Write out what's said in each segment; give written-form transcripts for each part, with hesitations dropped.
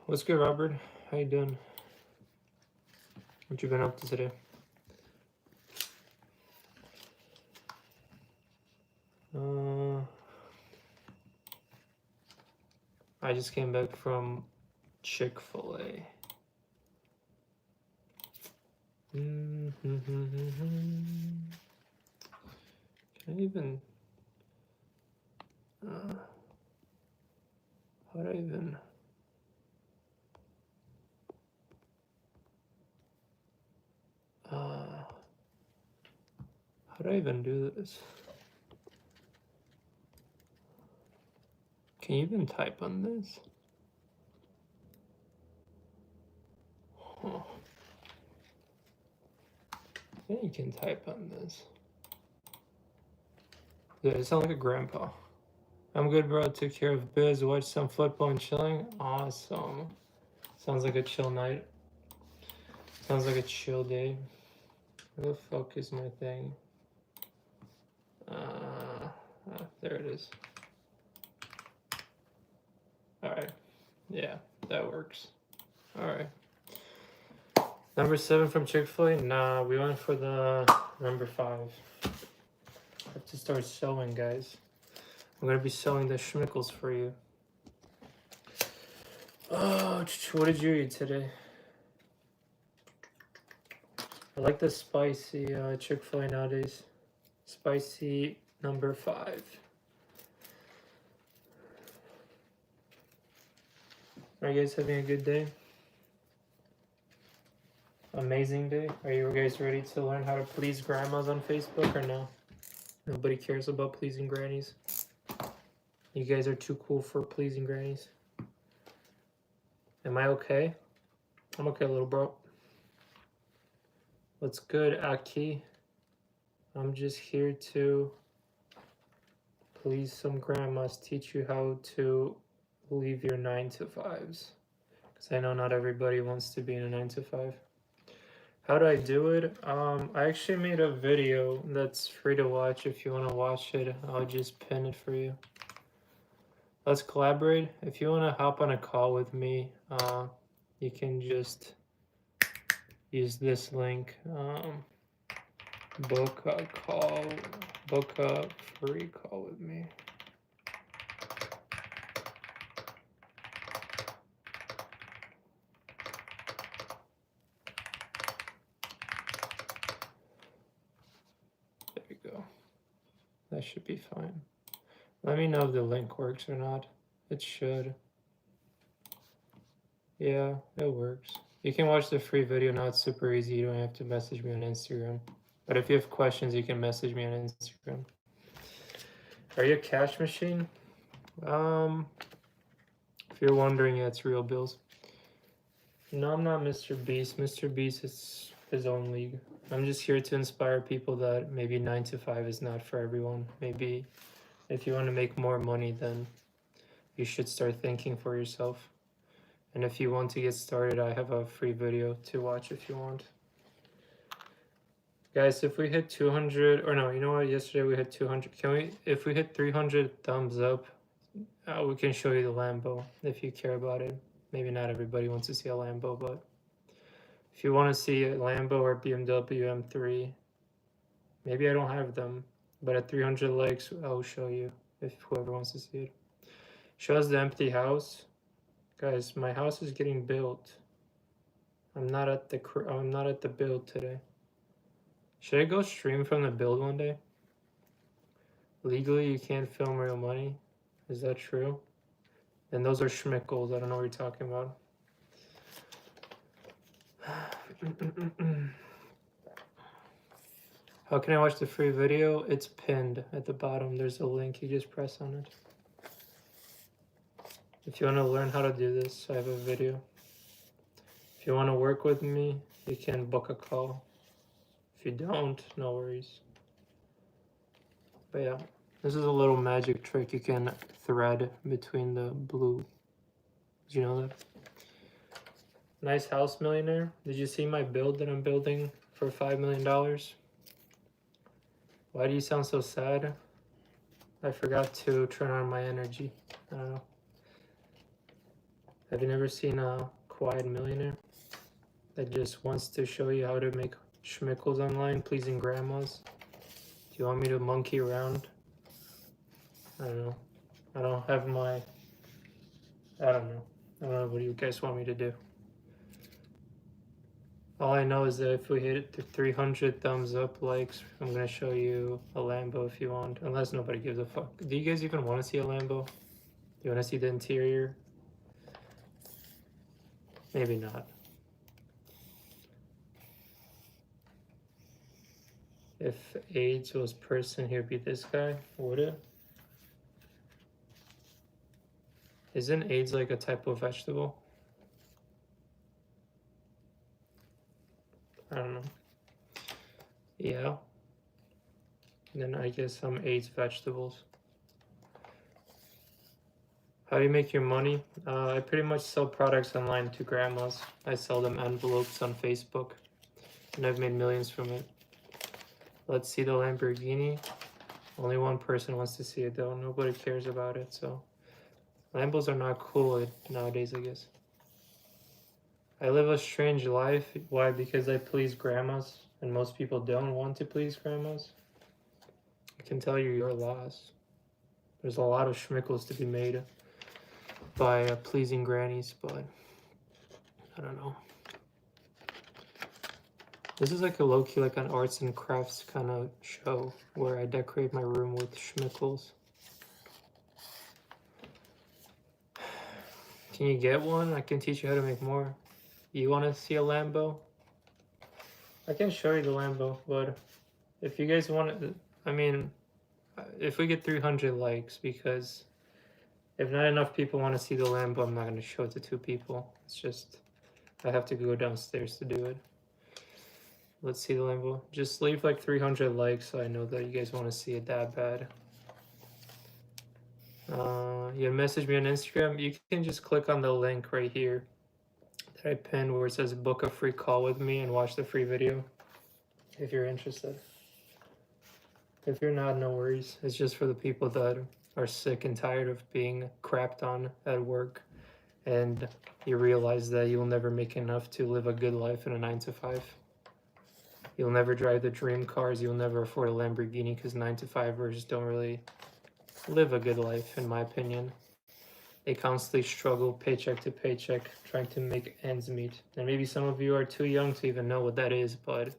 What's good, Robert? How you doing? What you been up to today? I just came back from Chick-fil-A. Can I even... how do I even... how do I even do this? Can you even type on this? Huh. Yeah, you can type on this. Yeah, it sounds like a grandpa. I'm good, bro. Took care of biz, watched some football and chilling. Awesome. Sounds like a chill night. Sounds like a chill day. Where the fuck is my thing? There it is. Alright. Yeah, that works. Alright. Number 7 from Chick-fil-A? Nah, we went for the number 5. I have to start sewing, guys. I'm gonna be sewing the schmickles for you. Oh, what did you eat today? I like the spicy Chick-fil-A nowadays. Spicy number 5. Are you guys having a good day? Amazing day? Are you guys ready to learn how to please grandmas on Facebook or no? Nobody cares about pleasing grannies. You guys are too cool for pleasing grannies. Am I okay? I'm okay, little bro. What's good, Aki? I'm just here to please some grandmas, teach you how to leave your 9 to 5s. Because I know not everybody wants to be in a 9 to 5. How do I do it? I actually made a video that's free to watch. If you want to watch it, I'll just pin it for you. Let's collaborate. If you want to hop on a call with me, you can just use this link. Book a free call with me. There you go. That should be fine. Let me know if the link works or not. It should. Yeah, it works. You can watch the free video now. It's super easy. You don't have to message me on Instagram. But if you have questions, you can message me on Instagram. Are you a cash machine? If you're wondering, yeah, it's real bills. No, I'm not Mr. Beast. Mr. Beast is his own league. I'm just here to inspire people that maybe 9 to 5 is not for everyone. Maybe if you want to make more money, then you should start thinking for yourself. And if you want to get started, I have a free video to watch if you want. Guys, if we hit 200, or no, you know what? Yesterday we hit 200. If we hit 300 thumbs up, we can show you the Lambo if you care about it. Maybe not everybody wants to see a Lambo, but if you want to see a Lambo or BMW M3, maybe I don't have them, but at 300 likes, I'll show you if whoever wants to see it. Show us the empty house. Guys, my house is getting built. I'm not at the build today. Should I go stream from the build one day? Legally, you can't film real money. Is that true? And those are schmickles. I don't know what you're talking about. How can I watch the free video? It's pinned at the bottom. There's a link. You just press on it. If you want to learn how to do this, I have a video. If you want to work with me, you can book a call. If you don't, no worries. But yeah, this is a little magic trick you can thread between the blue. Did you know that? Nice house, millionaire. Did you see my build that I'm building for $5 million? Why do you sound so sad? I forgot to turn on my energy. I don't know. Have you never seen a quiet millionaire that just wants to show you how to make schmickles online, pleasing grandmas? Do you want me to monkey around? I don't know. I don't have my. I don't know. I don't know what you guys want me to do. All I know is that if we hit the 300 thumbs up likes, I'm gonna show you a Lambo if you want. Unless nobody gives a fuck. Do you guys even want to see a Lambo? Do you want to see the interior? Maybe not. If AIDS was person, he'd be this guy, would it? Isn't AIDS like a type of vegetable? I don't know. Yeah. Then I guess some AIDS vegetables. How do you make your money? I pretty much sell products online to grandmas. I sell them envelopes on Facebook, and I've made millions from it. Let's see the Lamborghini. Only one person wants to see it though. Nobody cares about it, so Lambos are not cool nowadays, I guess. I live a strange life. Why? Because I please grandmas, and most people don't want to please grandmas. I can tell you your loss. There's a lot of schmickles to be made by pleasing grannies, but I don't know. This is like a low-key, like an arts and crafts kind of show where I decorate my room with schmickles. Can you get one? I can teach you how to make more. You want to see a Lambo? I can show you the Lambo, but if you guys want it, I mean, if we get 300 likes, because if not enough people want to see the Lambo, I'm not going to show it to 2 people. It's just, I have to go downstairs to do it. Let's see the Lambo. Just leave like 300 likes so I know that you guys want to see it that bad. You message me on Instagram. You can just click on the link right here that I pinned where it says book a free call with me and watch the free video if you're interested. If you're not, no worries. It's just for the people that are sick and tired of being crapped on at work and you realize that you'll never make enough to live a good life in a 9-to-5. You'll never drive the dream cars. You'll never afford a Lamborghini because 9-to-5ers don't really live a good life, in my opinion. They constantly struggle paycheck to paycheck, trying to make ends meet. And maybe some of you are too young to even know what that is, but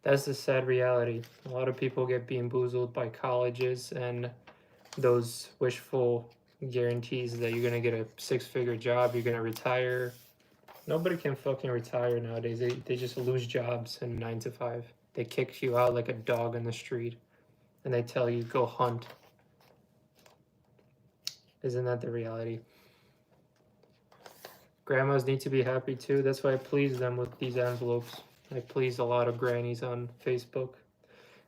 that's the sad reality. A lot of people get bamboozled by colleges and those wishful guarantees that you're going to get a 6-figure job, you're going to retire. Nobody can fucking retire nowadays. They just lose jobs in 9-to-5. They kick you out like a dog on the street and they tell you go hunt. Isn't that the reality? Grandmas need to be happy too. That's why I please them with these envelopes. I please a lot of grannies on Facebook.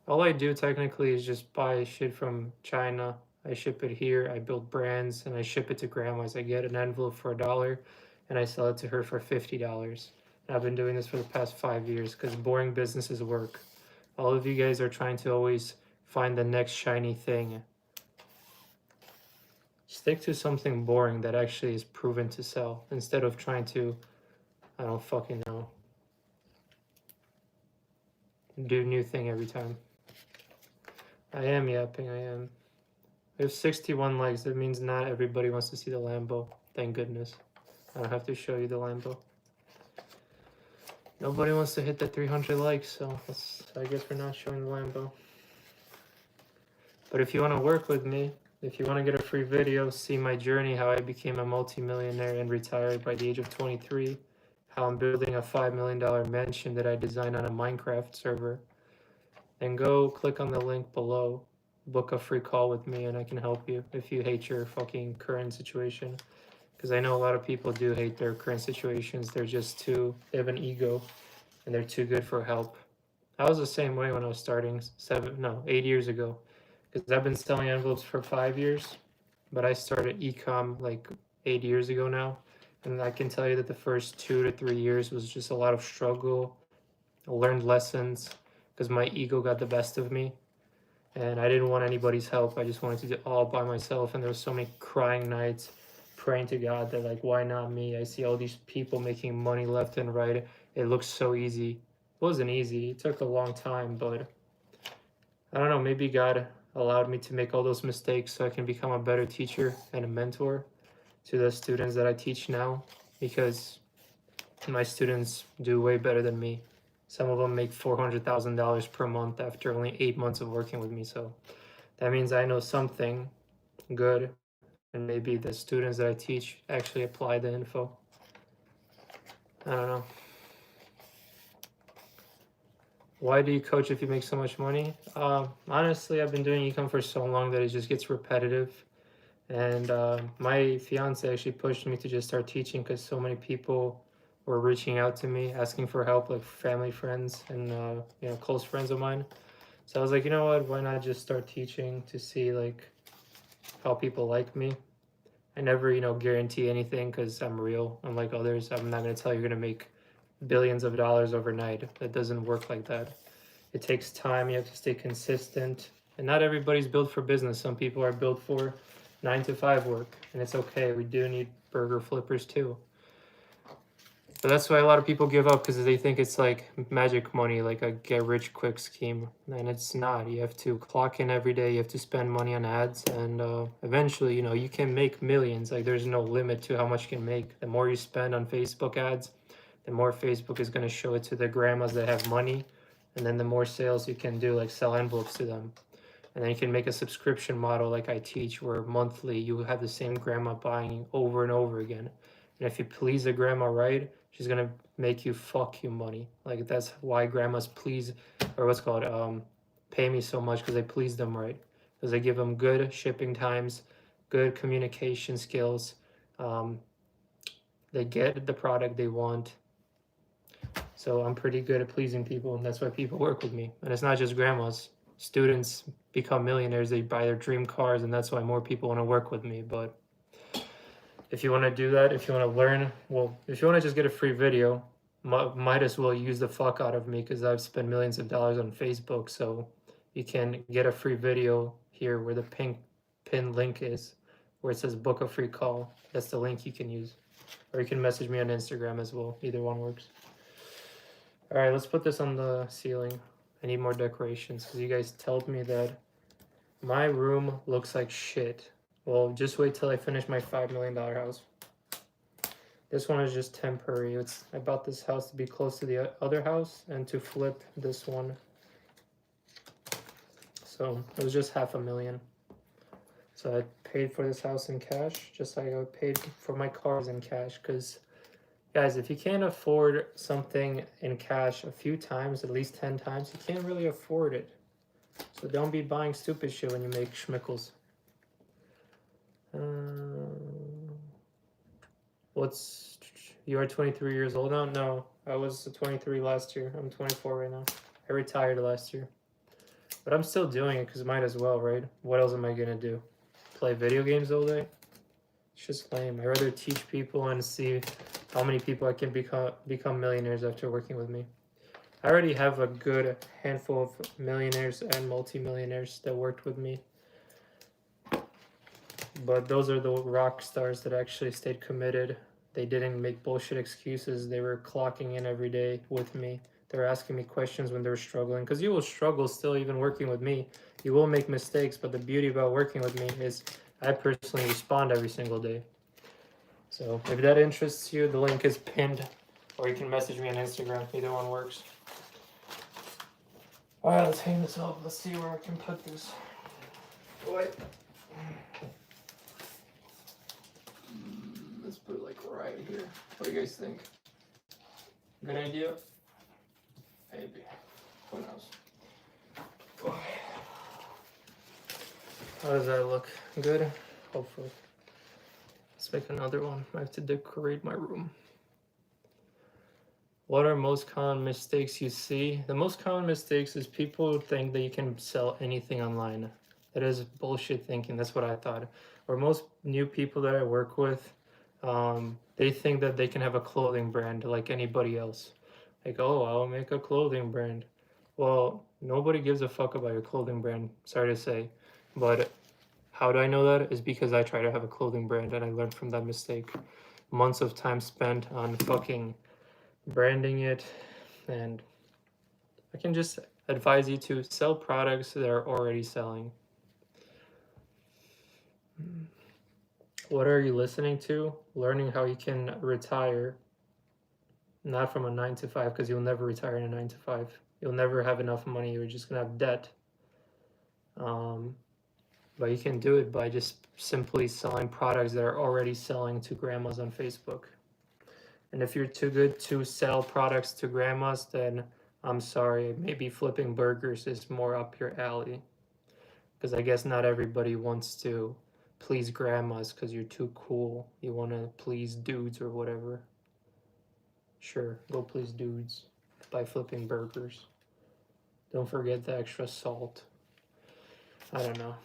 All I do technically is just buy shit from China. I ship it here, I build brands, and I ship it to grandmas. I get an envelope for $1 and I sell it to her for $50. And I've been doing this for the past 5 years because boring businesses work. All of you guys are trying to always find the next shiny thing. Stick to something boring that actually is proven to sell instead of trying to, I don't fucking know, do a new thing every time. I am yapping, I am. We have 61 likes. That means not everybody wants to see the Lambo. Thank goodness. I don't have to show you the Lambo. Nobody wants to hit the 300 likes, so I guess we're not showing the Lambo. But if you want to work with me, if you want to get a free video, see my journey, how I became a multi-millionaire and retired by the age of 23, how I'm building a $5 million mansion that I designed on a Minecraft server, then go click on the link below, book a free call with me, and I can help you if you hate your fucking current situation. Because I know a lot of people do hate their current situations. They're just they have an ego, and they're too good for help. I was the same way when I was starting 8 years ago. Because I've been selling envelopes for 5 years, but I started ecom like 8 years ago now. And I can tell you that the first 2 to 3 years was just a lot of struggle. I learned lessons because my ego got the best of me. and I didn't want anybody's help. I just wanted to do it all by myself, and there was so many crying nights praying to God that, like, why not me? I see all these people making money left and right. It looks so easy. It wasn't easy. It took a long time, but I don't know, maybe God allowed me to make all those mistakes so I can become a better teacher and a mentor to the students that I teach now, because my students do way better than me. Some of them make $400,000 per month after only 8 months of working with me. So that means I know something good, and maybe the students that I teach actually apply the info. I don't know. Why do you coach if you make so much money? Honestly, I've been doing ecom for so long that it just gets repetitive. And my fiance actually pushed me to just start teaching because so many people were reaching out to me asking for help, like family, friends, and close friends of mine. So I was like, you know what? Why not just start teaching to see like how people like me? I never, guarantee anything because I'm real. Unlike others, I'm not going to tell you you're going to make billions of dollars overnight. That doesn't work like that. It takes time. You have to stay consistent. And not everybody's built for business. Some people are built for 9 to 5 work, and it's okay. We do need burger flippers too. But that's why a lot of people give up, because they think it's like magic money, like a get rich quick scheme. And it's not. You have to clock in every day. You have to spend money on ads, and eventually, you can make millions. Like there's no limit to how much you can make. The more you spend on Facebook ads, the more Facebook is going to show it to the grandmas that have money, and then the more sales you can do, like sell envelopes to them. And then you can make a subscription model like I teach, where monthly you have the same grandma buying over and over again. And if you please the grandma right, she's gonna make you fuck you money. Like that's why grandmas please, or what's called, pay me so much, because I please them right. Because I give them good shipping times, good communication skills. They get the product they want. So I'm pretty good at pleasing people, and that's why people work with me. And it's not just grandmas. Students become millionaires, they buy their dream cars, and that's why more people want to work with me. But if you want to do that, if you want to learn, well, if you want to just get a free video, might as well use the fuck out of me, because I've spent millions of dollars on Facebook. So you can get a free video here where the pink pin link is, where it says book a free call. That's the link you can use. Or you can message me on Instagram as well. Either one works. All right, let's put this on the ceiling. I need more decorations, because you guys told me that my room looks like shit. Well, just wait till I finish my $5 million house. This one is just temporary. I bought this house to be close to the other house and to flip this one. So it was just $500,000. So I paid for this house in cash, just like I paid for my cars in cash. Because guys, if you can't afford something in cash a few times, at least 10 times, you can't really afford it. So don't be buying stupid shit when you make schmickles. You are 23 years old now? No, I was 23 last year. I'm 24 right now. I retired last year. But I'm still doing it, because might as well, right? What else am I going to do? Play video games all day? It's just lame. I'd rather teach people and see how many people I can become millionaires after working with me. I already have a good handful of millionaires and multimillionaires that worked with me. But those are the rock stars that actually stayed committed. They didn't make bullshit excuses. They were clocking in every day with me. They were asking me questions when they were struggling. Because you will struggle still even working with me. You will make mistakes, but the beauty about working with me is I personally respond every single day. So if that interests you, the link is pinned, or you can message me on Instagram. Either one works. All right, let's hang this up. Let's see where I can put this. Wait. Let's put it like right here. What do you guys think? Good idea? Maybe. Who knows? How does that look? Good? Hopefully. Let's make another one. I have to decorate my room. What are most common mistakes you see? The most common mistakes is people think that you can sell anything online. That is bullshit thinking. That's what I thought. Or most new people that I work with, they think that they can have a clothing brand like anybody else. Like, oh, I'll make a clothing brand. Well, Nobody gives a fuck about your clothing brand, sorry to say. But how do I know that? Is because I try to have a clothing brand and I learned from that mistake. Months of time spent on fucking branding it, and I can just advise you to sell products that are already selling. What are you listening to? Learning how you can retire, not from a 9 to 5, because you'll never retire in a 9 to 5. You'll never have enough money. You're just gonna have debt. But you can do it by just simply selling products that are already selling to grandmas on Facebook. And if you're too good to sell products to grandmas, then I'm sorry, maybe flipping burgers is more up your alley. Because I guess not everybody wants to please grandmas because you're too cool. You want to please dudes or whatever. Sure, go please dudes by flipping burgers. Don't forget the extra salt. I don't know.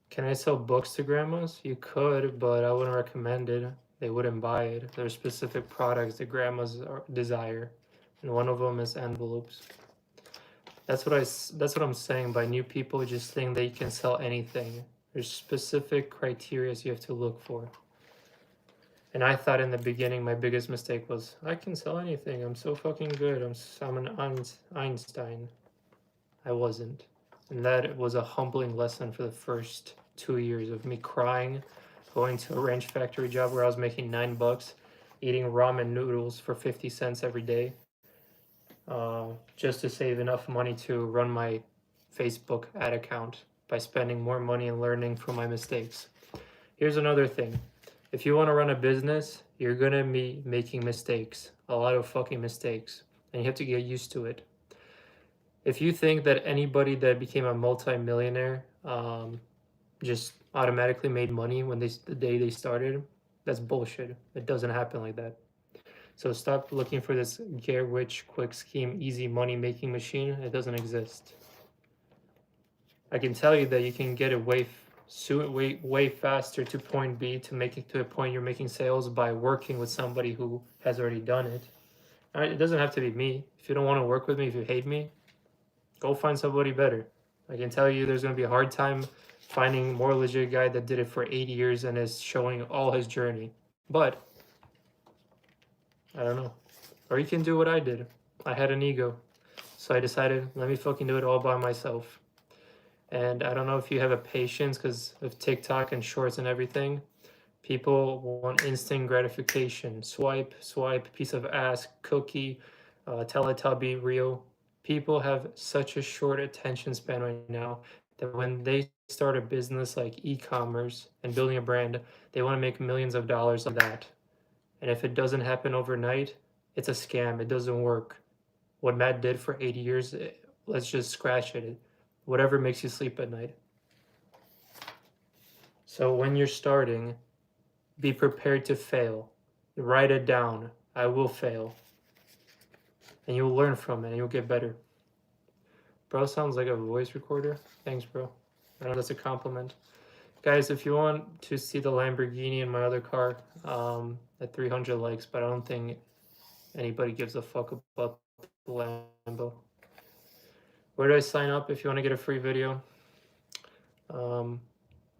Can I sell books to grandmas? You could, but I wouldn't recommend it. They wouldn't buy it. There's specific products that grandmas desire, and one of them is envelopes. That's what I'm saying. By new people just think that you can sell anything. There's specific criteria you have to look for. And I thought in the beginning my biggest mistake was I can sell anything. I'm so fucking good. I'm an Einstein. I wasn't. And that was a humbling lesson for the first 2 years of me crying, going to a wrench factory job where I was making $9, eating ramen noodles for 50 cents every day, just to save enough money to run my Facebook ad account by spending more money and learning from my mistakes. Here's another thing. If you want to run a business, you're going to be making mistakes, a lot of fucking mistakes, and you have to get used to it. If you think that anybody that became a multi-millionaire just automatically made money when the day they started, that's bullshit. It doesn't happen like that. So stop looking for this get rich quick scheme, easy money making machine. It doesn't exist. I can tell you that you can get it way faster to point B to make it to a point you're making sales by working with somebody who has already done it. It doesn't have to be me. If you don't want to work with me, if you hate me, go find somebody better. I can tell you there's going to be a hard time finding a more legit guy that did it for 8 years and is showing all his journey. But I don't know. Or you can do what I did. I had an ego. So I decided, let me fucking do it all by myself. And I don't know if you have a patience because of TikTok and shorts and everything. People want instant gratification. Swipe, piece of ass, cookie, Teletubby, reel. People have such a short attention span right now that when they start a business like ecommerce and building a brand, they want to make millions of dollars like that. And if it doesn't happen overnight, it's a scam. It doesn't work. What Matt did for 80 years, let's just scratch it. Whatever makes you sleep at night. So when you're starting, be prepared to fail. Write it down. I will fail. And you'll learn from it and you'll get better. Bro sounds like a voice recorder. Thanks, bro. I know that's a compliment. Guys, if you want to see the Lamborghini in my other car, at 300 likes, but I don't think anybody gives a fuck about the Lambo. Where do I sign up if you want to get a free video? The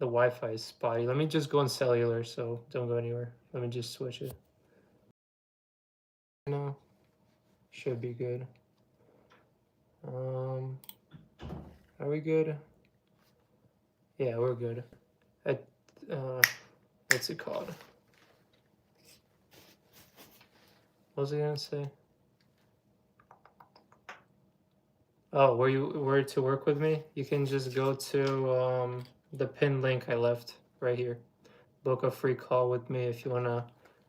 Wi-Fi is spotty. Let me just go on cellular, so don't go anywhere. Let me just switch it. No, should be good. Are we good? Yeah, we're good. What's it called? What was I gonna say? Oh, where to work with me? You can just go to the pinned link I left right here. Book a free call with me if you wanna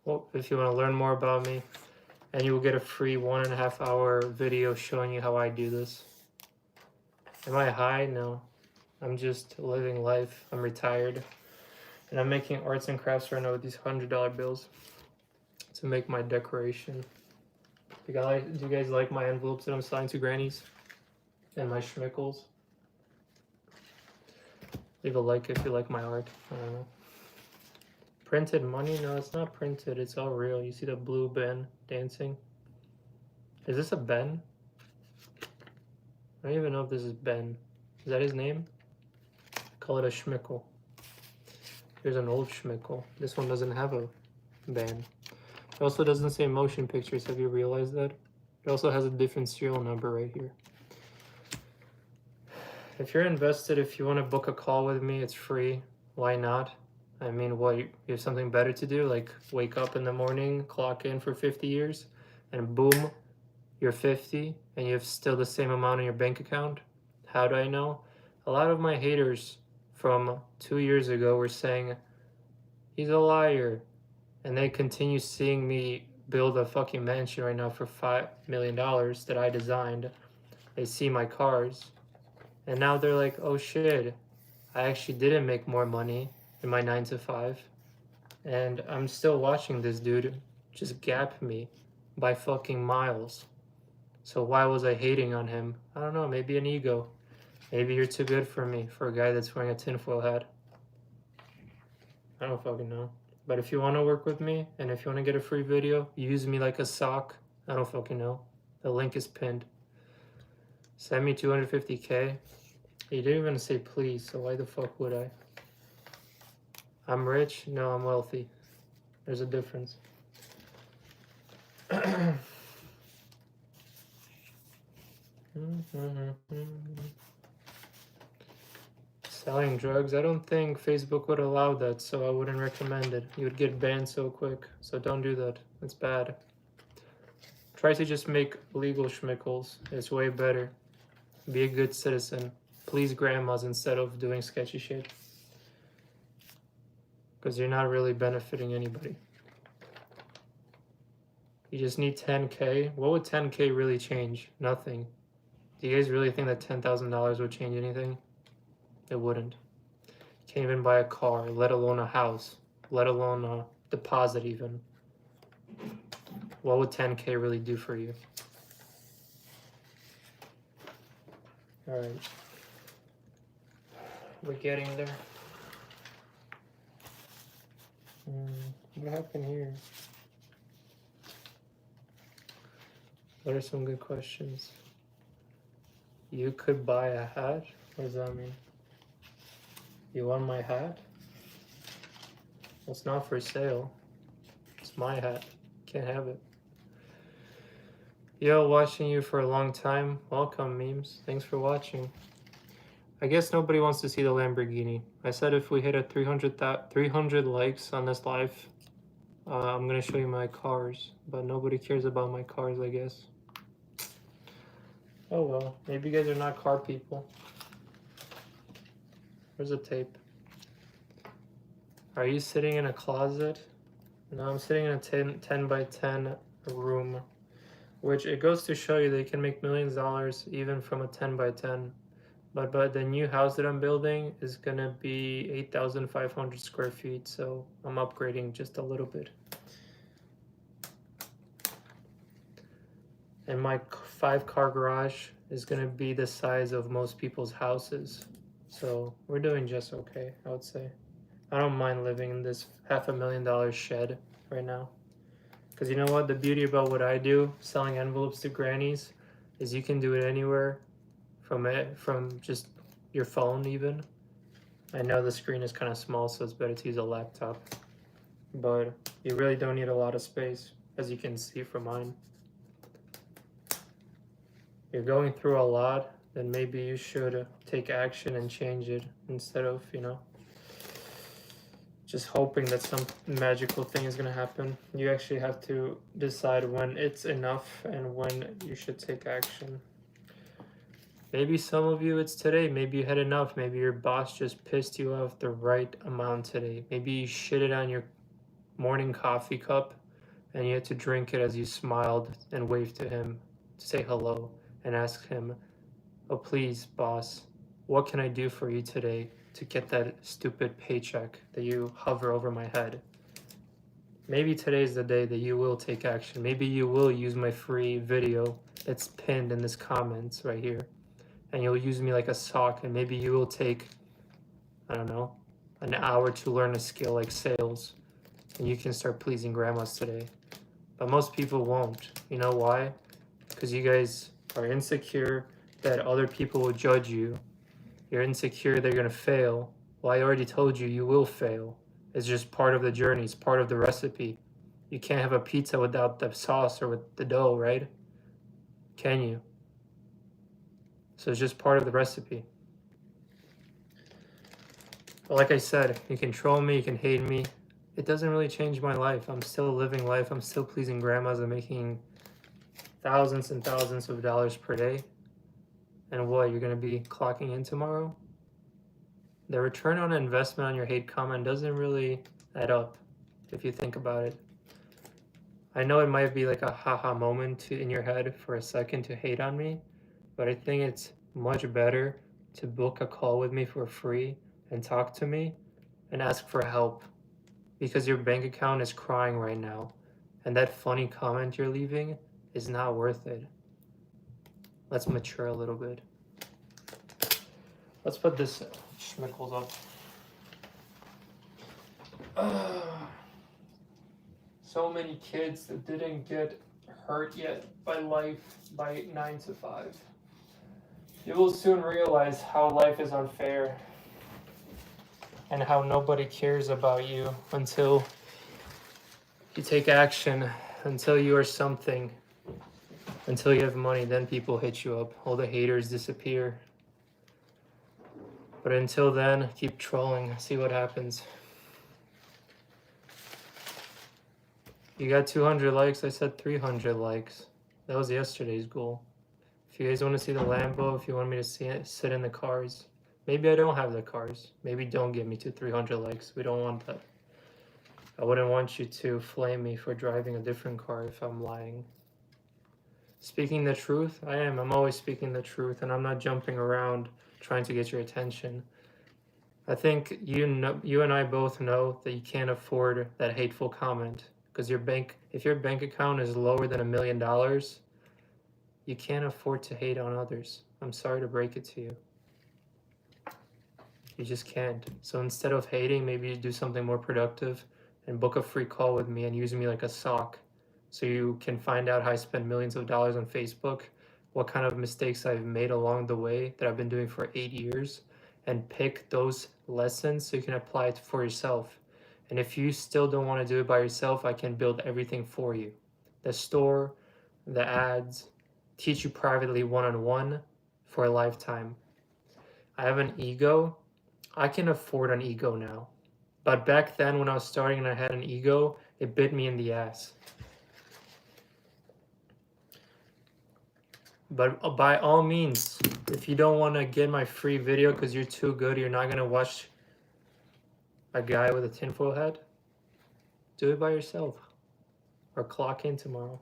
learn more about me, and you will get a free 1.5 hour video showing you how I do this. Am I high? No, I'm just living life. I'm retired, and I'm making arts and crafts right now with these $100 bills to make my decoration. Do you guys like my envelopes that I'm selling to grannies? And my schmickles? Leave a like if you like my art. I don't know. Printed money? No, it's not printed. It's all real. You see the blue Ben dancing? Is this a Ben? I don't even know if this is Ben. Is that his name? Call it a Schmickel. Here's an old Schmickel. This one doesn't have a band. It also doesn't say motion pictures. Have you realized that? It also has a different serial number right here. If you're invested, if you want to book a call with me, it's free. Why not? I mean, what, you have something better to do? Like wake up in the morning, clock in for 50 years, and boom, you're 50 and you have still the same amount in your bank account? How do I know? A lot of my haters from 2 years ago were saying, he's a liar. And they continue seeing me build a fucking mansion right now for $5 million that I designed. They see my cars. And now they're like, oh shit, I actually didn't make more money in my 9 to 5. And I'm still watching this dude just gap me by fucking miles. So why was I hating on him? I don't know, maybe an ego. Maybe you're too good for me, for a guy that's wearing a tinfoil hat. I don't fucking know. But if you want to work with me, and if you want to get a free video, use me like a sock. I don't fucking know. The link is pinned. Send me 250K. You didn't even say please, so why the fuck would I? I'm rich? No, I'm wealthy. There's a difference. Selling drugs, I don't think Facebook would allow that, so I wouldn't recommend it. You would get banned so quick, so don't do that. It's bad. Try to just make legal schmickles. It's way better. Be a good citizen. Please grandmas instead of doing sketchy shit. Because you're not really benefiting anybody. You just need 10K. What would 10K really change? Nothing. Do you guys really think that $10,000 would change anything? It wouldn't. You can't even buy a car, let alone a house, let alone a deposit even. What would 10K really do for you? All right. We're getting there. What happened here? What are some good questions? You could buy a hat? What does that mean? You want my hat? Well, it's not for sale. It's my hat. Can't have it. Yo, watching you for a long time. Welcome, memes. Thanks for watching. I guess nobody wants to see the Lamborghini. I said if we hit a 300 likes on this live, I'm gonna show you my cars. But nobody cares about my cars, I guess. Oh well, maybe you guys are not car people. Where's the tape? Are you sitting in a closet? No, I'm sitting in a 10 by 10 room, which it goes to show you that you can make millions of dollars even from a 10 by 10. But the new house that I'm building is gonna be 8,500 square feet, so I'm upgrading just a little bit. And my 5-car garage is gonna be the size of most people's houses. So we're doing just okay, I would say. I don't mind living in this $500,000 shed right now. Because you know what? The beauty about what I do, selling envelopes to grannies, is you can do it anywhere from just your phone even. I know the screen is kind of small, so it's better to use a laptop. But you really don't need a lot of space, as you can see from mine. You're going through a lot, then maybe you should take action and change it instead of, just hoping that some magical thing is going to happen. You actually have to decide when it's enough and when you should take action. Maybe some of you it's today. Maybe you had enough. Maybe your boss just pissed you off the right amount today. Maybe you shitted on your morning coffee cup and you had to drink it as you smiled and waved to him to say hello and ask him, oh please boss, what can I do for you today to get that stupid paycheck that you hover over my head? Maybe today's the day that you will take action. Maybe you will use my free video that's pinned in this comments right here. And you'll use me like a sock, and maybe you will take, I don't know, an hour to learn a skill like sales. And you can start pleasing grandmas today. But most people won't. You know why? because you guys are insecure that other people will judge you. You're insecure they're going to fail. Well, I already told you, you will fail. It's just part of the journey. It's part of the recipe. You can't have a pizza without the sauce or with the dough, right? Can you? So it's just part of the recipe. But like I said, you can troll me, you can hate me. It doesn't really change my life. I'm still living life. I'm still pleasing grandmas and making thousands and thousands of dollars per day. And what, you're going to be clocking in tomorrow? The return on investment on your hate comment doesn't really add up if you think about it. I know it might be like a haha moment in your head for a second to hate on me, but I think it's much better to book a call with me for free and talk to me and ask for help, because your bank account is crying right now and that funny comment you're leaving is not worth it. Let's mature a little bit. Let's put this schmickles up. So many kids that didn't get hurt yet by life by 9 to 5. You will soon realize how life is unfair and how nobody cares about you until you take action, until you are something, until you have money. Then people hit you up. All the haters disappear. But until then, keep trolling. See what happens. You got 200 likes. I said 300 likes. That was yesterday's goal. If you guys want to see the Lambo, if you want me to see it, sit in the cars. Maybe I don't have the cars. Maybe don't get me to 300 likes. We don't want that. I wouldn't want you to flame me for driving a different car if I'm lying. Speaking the truth, I am. I'm always speaking the truth, and I'm not jumping around trying to get your attention. I think you and I both know that you can't afford that hateful comment, because if your bank account is lower than $1 million, you can't afford to hate on others. I'm sorry to break it to you. You just can't. So instead of hating, maybe you do something more productive and book a free call with me and use me like a sock, so you can find out how I spend millions of dollars on Facebook, what kind of mistakes I've made along the way that I've been doing for 8 years, and pick those lessons so you can apply it for yourself. And if you still don't want to do it by yourself, I can build everything for you. The store, the ads, teach you privately one-on-one for a lifetime. I have an ego. I can afford an ego now. But back then when I was starting and I had an ego, it bit me in the ass. But by all means, if you don't want to get my free video because you're too good, you're not going to watch a guy with a tinfoil hat, do it by yourself or clock in tomorrow.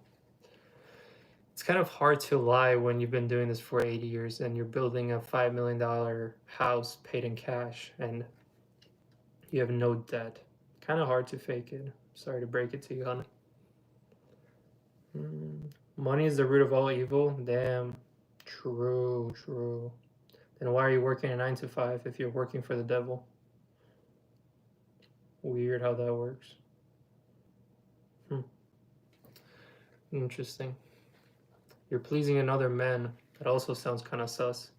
It's kind of hard to lie when you've been doing this for 8 years and you're building a $5 million house paid in cash and you have no debt. Kind of hard to fake it. Sorry to break it to you, honey. Money is the root of all evil. Damn. True. Then why are you working a 9 to 5 if you're working for the devil? Weird how that works. Interesting. You're pleasing another man. That also sounds kind of sus.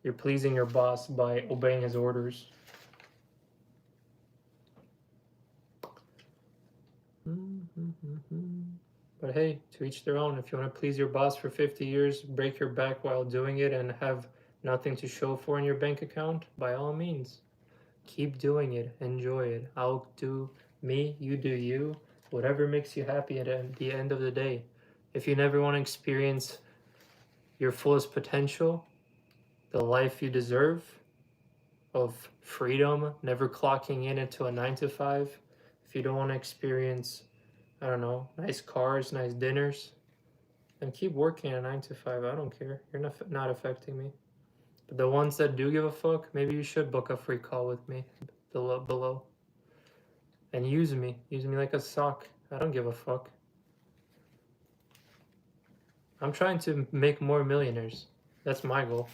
You're pleasing your boss by obeying his orders. But hey, to each their own. If you want to please your boss for 50 years, break your back while doing it, and have nothing to show for in your bank account, by all means, keep doing it. Enjoy it. I'll do me, you do you. Whatever makes you happy at the end of the day. If you never want to experience your fullest potential, the life you deserve of freedom, never clocking in into a 9 to 5, if you don't want to experience, I don't know, nice cars, nice dinners, then keep working a 9 to 5. I don't care. You're not affecting me. But the ones that do give a fuck, maybe you should book a free call with me below. And use me like a sock. I don't give a fuck. I'm trying to make more millionaires. That's my goal.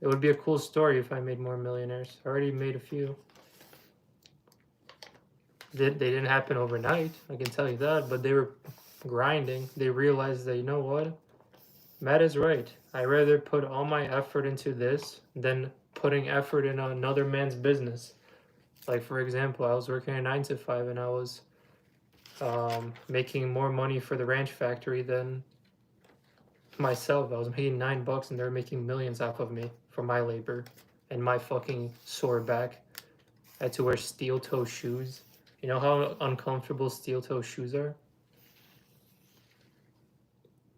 It would be a cool story if I made more millionaires. I already made a few. They didn't happen overnight, I can tell you that, but they were grinding, they realize that, you know what? Matt is right. I rather put all my effort into this than putting effort in another man's business. Like, for example, I was working a 9 to 5 and I was making more money for the ranch factory than myself. I was making $9 and they're making millions off of me for my labor and my fucking sore back. I had to wear steel toe shoes. You know how uncomfortable steel toe shoes are?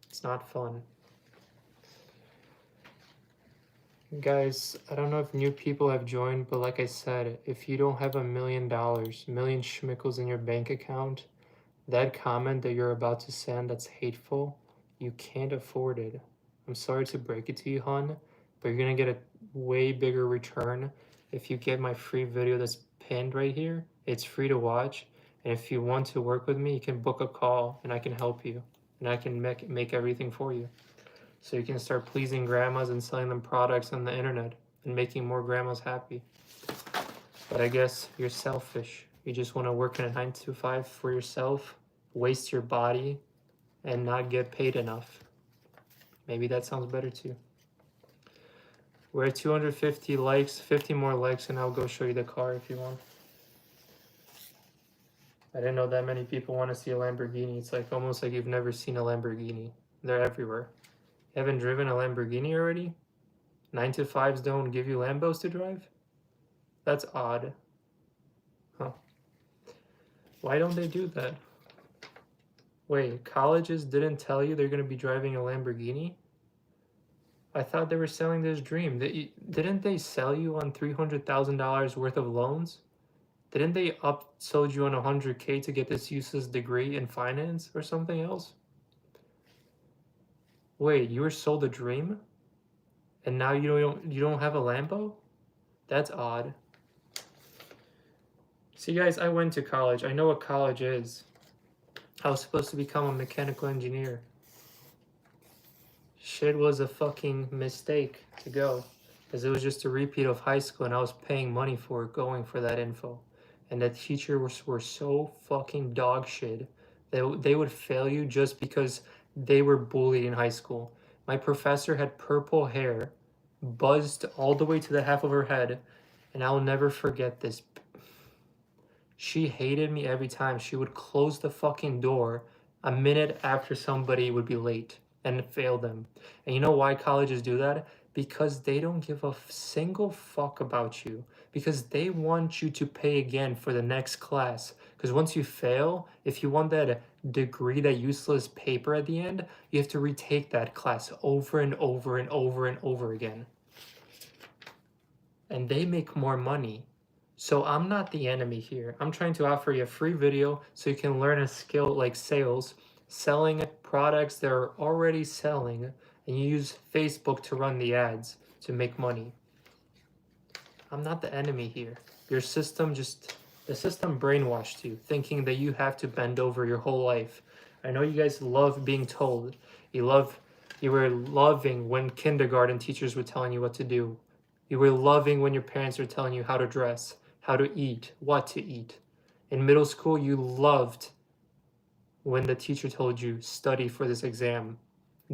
It's not fun. Guys, I don't know if new people have joined, but like I said, if you don't have $1 million, million schmickles in your bank account, that comment that you're about to send that's hateful, you can't afford it. I'm sorry to break it to you, hon, but you're gonna get a way bigger return if you get my free video that's pinned right here. It's free to watch, and if you want to work with me, you can book a call and I can help you, and I can make everything for you. So you can start pleasing grandmas and selling them products on the internet and making more grandmas happy. But I guess you're selfish. You just want to work in a 9 to 5 for yourself, waste your body, and not get paid enough. Maybe that sounds better too. We're at 250 likes, 50 more likes, and I'll go show you the car if you want. I didn't know that many people want to see a Lamborghini. It's like almost like you've never seen a Lamborghini. They're everywhere. You haven't driven a Lamborghini already? 9 to 5s don't give you Lambos to drive? That's odd. Huh. Why don't they do that? Wait, colleges didn't tell you they're going to be driving a Lamborghini? I thought they were selling this dream. Didn't they sell you on $300,000 worth of loans? Didn't they upsold you on $100K to get this useless degree in finance or something else? Wait, you were sold a dream? And now you don't have a Lambo? That's odd. See guys, I went to college. I know what college is. I was supposed to become a mechanical engineer. Shit was a fucking mistake to go. Because it was just a repeat of high school and I was paying money for it, going for that info. And the teachers were so fucking dog shit. They would fail you just because they were bullied in high school. My professor had purple hair, buzzed all the way to the half of her head, and I'll never forget this. She hated me every time. She would close the fucking door a minute after somebody would be late and fail them. And you know why colleges do that? Because they don't give a single fuck about you. Because they want you to pay again for the next class. Because once you fail, if you want that degree, that useless paper at the end, you have to retake that class over and over and over and over again. And they make more money. So I'm not the enemy here. I'm trying to offer you a free video so you can learn a skill like sales, selling products that are already selling, and you use Facebook to run the ads to make money. I'm not the enemy here. Your system the system brainwashed you, thinking that you have to bend over your whole life. I know you guys love being told. You were loving when kindergarten teachers were telling you what to do. You were loving when your parents were telling you how to dress, how to eat, what to eat. In middle school, you loved when the teacher told you, study for this exam,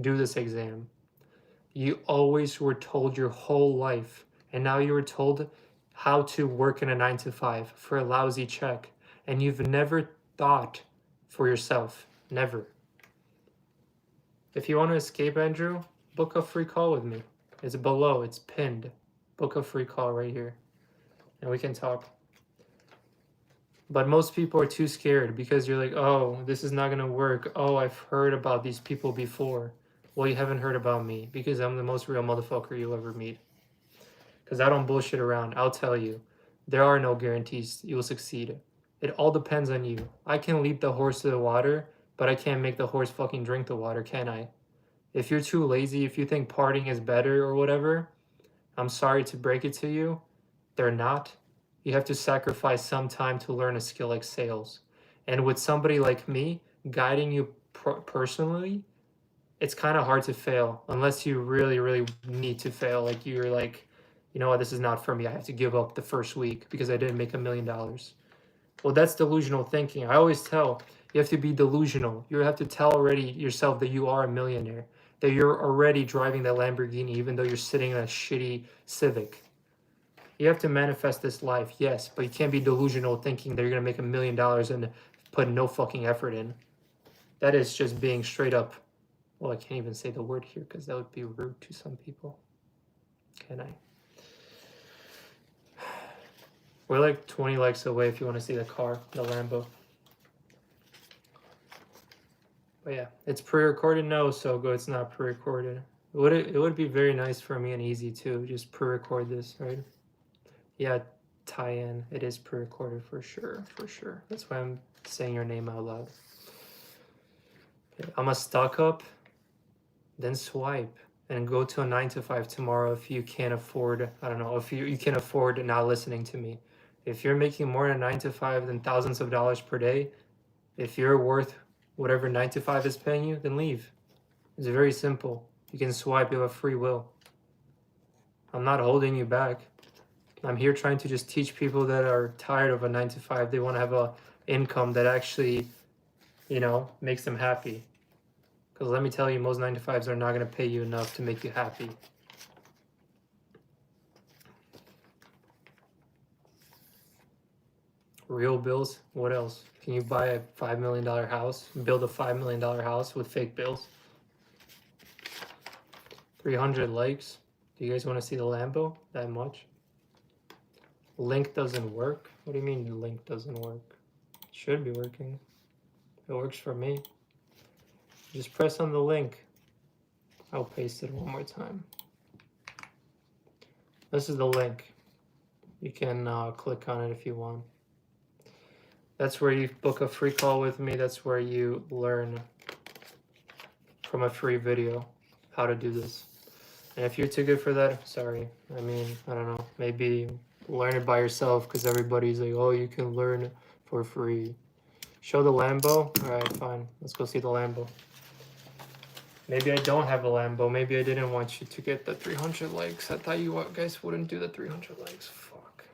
do this exam. You always were told your whole life, and now you were told how to work in a 9 to 5 for a lousy check, and you've never thought for yourself, never. If you want to escape, Andrew, book a free call with me. It's below, it's pinned. Book a free call right here, and we can talk. But most people are too scared because you're like, oh, this is not going to work. Oh, I've heard about these people before. Well, you haven't heard about me because I'm the most real motherfucker you'll ever meet. Because I don't bullshit around. I'll tell you, there are no guarantees you will succeed. It all depends on you. I can lead the horse to the water, but I can't make the horse fucking drink the water, can I? If you're too lazy, if you think partying is better or whatever, I'm sorry to break it to you, they're not. You have to sacrifice some time to learn a skill like sales. And with somebody like me guiding you personally, it's kind of hard to fail unless you really, really need to fail. Like you're like, you know what, this is not for me. I have to give up the first week because I didn't make $1 million. Well, that's delusional thinking. I always tell you have to be delusional. You have to tell already yourself that you are a millionaire, that you're already driving that Lamborghini, even though you're sitting in a shitty Civic. You have to manifest this life, yes, but you can't be delusional thinking that you're gonna make $1 million and put no fucking effort in. That is just being straight up. Well, I can't even say the word here because that would be rude to some people. Can I? We're like 20 likes away if you want to see the car, the Lambo. But yeah, it's pre-recorded now, so go. It's not pre-recorded. It would be very nice for me and easy too. Just pre-record this, right? Yeah, tie-in. It is pre-recorded for sure, for sure. That's why I'm saying your name out loud. Okay, I'm a stock up, then swipe, and go to a 9 to 5 tomorrow if you can't afford. I don't know if you can afford not listening to me. If you're making more than 9 to 5 than thousands of dollars per day, if you're worth whatever 9 to 5 is paying you, then leave. It's very simple. You can swipe, you have free will. I'm not holding you back. I'm here trying to just teach people that are tired of a 9 to 5. They want to have a income that actually, makes them happy. Because let me tell you, most 9 to 5s are not going to pay you enough to make you happy. Real bills? What else? Can you buy a $5 million house? Build a $5 million house with fake bills? 300 likes? Do you guys want to see the Lambo that much? Link doesn't work? What do you mean the link doesn't work? It should be working. It works for me. Just press on the link. I'll paste it one more time. This is the link. You can click on it if you want. That's where you book a free call with me. That's where you learn from a free video how to do this. And if you're too good for that, sorry. I mean, I don't know. Maybe learn it by yourself because everybody's like, oh, you can learn for free. Show the Lambo? All right, fine. Let's go see the Lambo. Maybe I don't have a Lambo. Maybe I didn't want you to get the 300 likes. I thought you guys wouldn't do the 300 likes. Fuck.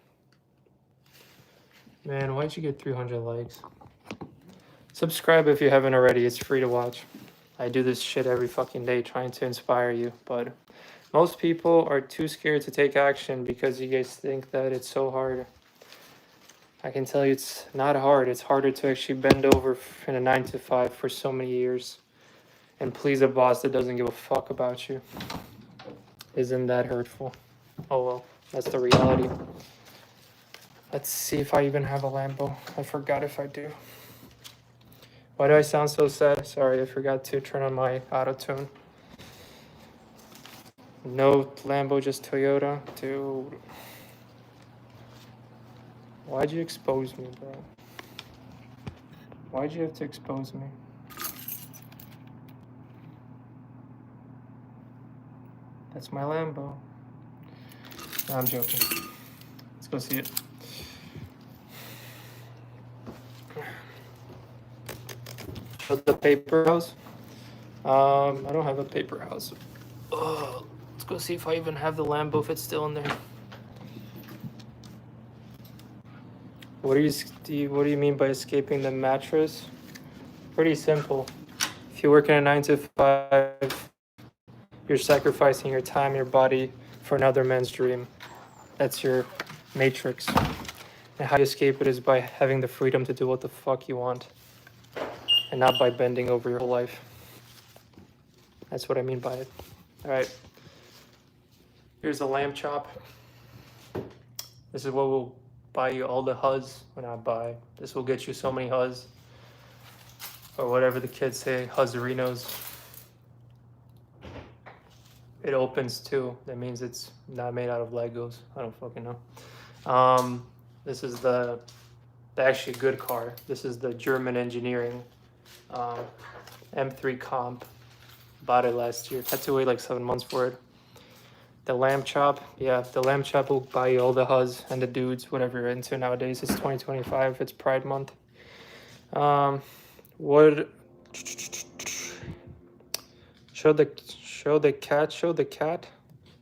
Man, why'd you get 300 likes? Subscribe if you haven't already. It's free to watch. I do this shit every fucking day trying to inspire you, but most people are too scared to take action because you guys think that it's so hard. I can tell you it's not hard. It's harder to actually bend over in a 9 to 5 for so many years and please a boss that doesn't give a fuck about you. Isn't that hurtful? Oh well, that's the reality. Let's see if I even have a Lambo. I forgot if I do. Why do I sound so sad? Sorry, I forgot to turn on my auto-tune. No Lambo, just Toyota. Dude. Why'd you expose me, bro? Why'd you have to expose me? That's my Lambo. No, I'm joking. Let's go see it. Show the paper house. I don't have a paper house. Let's go see if I even have the Lambo, if it's still in there. What do you mean by escaping the mattress? Pretty simple. If you work in a 9 to 5, you're sacrificing your time, your body for another man's dream. That's your matrix. And how you escape it is by having the freedom to do what the fuck you want. And not by bending over your whole life. That's what I mean by it. All right. Here's a lamb chop. This is what will buy you all the huzz. Well, not buy. This will get you so many huzz. Or whatever the kids say, huzzerinos. It opens too. That means it's not made out of Legos. I don't fucking know. This is the actually good car. This is the German engineering M3 Comp. Bought it last year. Had to wait like 7 months for it. The lamb chop, yeah, the lamb chop will buy you all the huzz and the dudes, whatever you're into nowadays. It's 2025. It's Pride Month. Show the cat.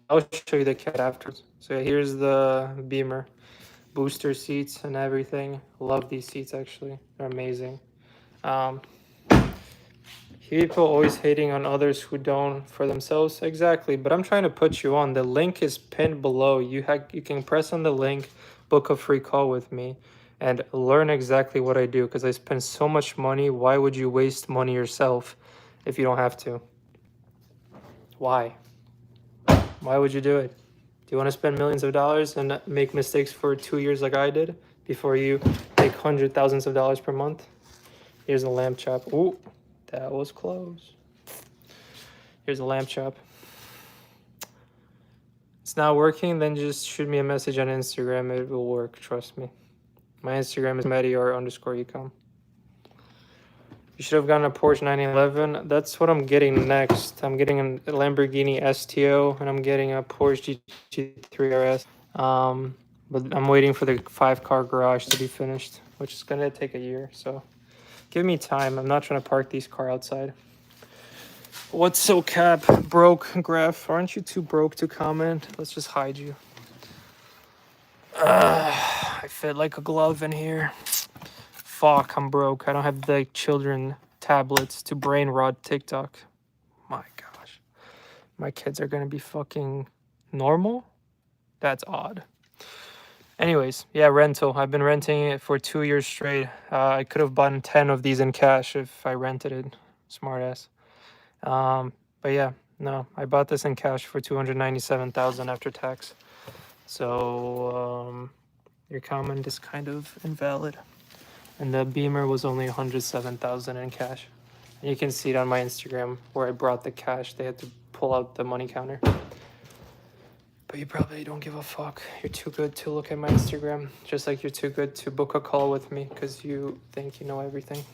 I'll show you the cat afterwards. So here's the Beamer. booster seats and everything. Love these seats actually. They're amazing. Um, People always hating on others who don't for themselves. Exactly, but I'm trying to put you on. The link is pinned below. You can press on the link, book a free call with me, and learn exactly what I do because I spend so much money. Why would you waste money yourself if you don't have to? Why? Why would you do it? Do you want to spend millions of dollars and make mistakes for 2 years like I did before you make hundred thousands of dollars per month? Here's a lamb chop. Ooh, that was close. Here's a lamb chop. It's not working, then just shoot me a message on Instagram. It will work, trust me. My Instagram is medior_ecom. You should have gotten a Porsche 911. That's what I'm getting next. I'm getting a Lamborghini STO and I'm getting a Porsche GT3 RS. But I'm waiting for the 5-car garage to be finished, which is gonna take a year. So give me time. I'm not trying to park these cars outside. What's so cap? Broke, Graph. Aren't you too broke to comment? Let's just hide you. I fit like a glove in here. Fuck, I'm broke. I don't have the children tablets to brain rot TikTok. My gosh. My kids are gonna be fucking normal? That's odd. Anyways, yeah, rental. I've been renting it for 2 years straight. I could have bought 10 of these in cash if I rented it. Smart ass. But yeah, no, I bought this in cash for $297,000 after tax. So your comment is kind of invalid. And the Beamer was only 107,000 in cash. And you can see it on my Instagram where I brought the cash. They had to pull out the money counter. But you probably don't give a fuck. You're too good to look at my Instagram, just like you're too good to book a call with me because you think you know everything.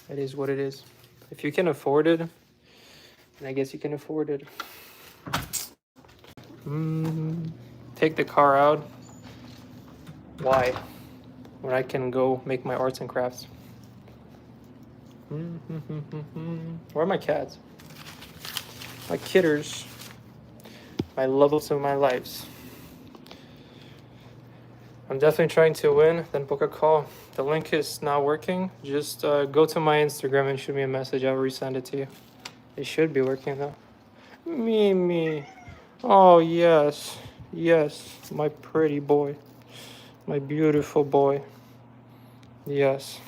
It is what it is. If you can afford it, and I guess you can afford it. Take the car out. Why? When I can go make my arts and crafts. Where are my cats? My kitters. My loves of my lives. I'm definitely trying to win, then book a call. The link is not working. Just go to my Instagram and shoot me a message. I'll resend it to you. It should be working though. Mimi. Oh, yes. Yes, my pretty boy. My beautiful boy. Yes.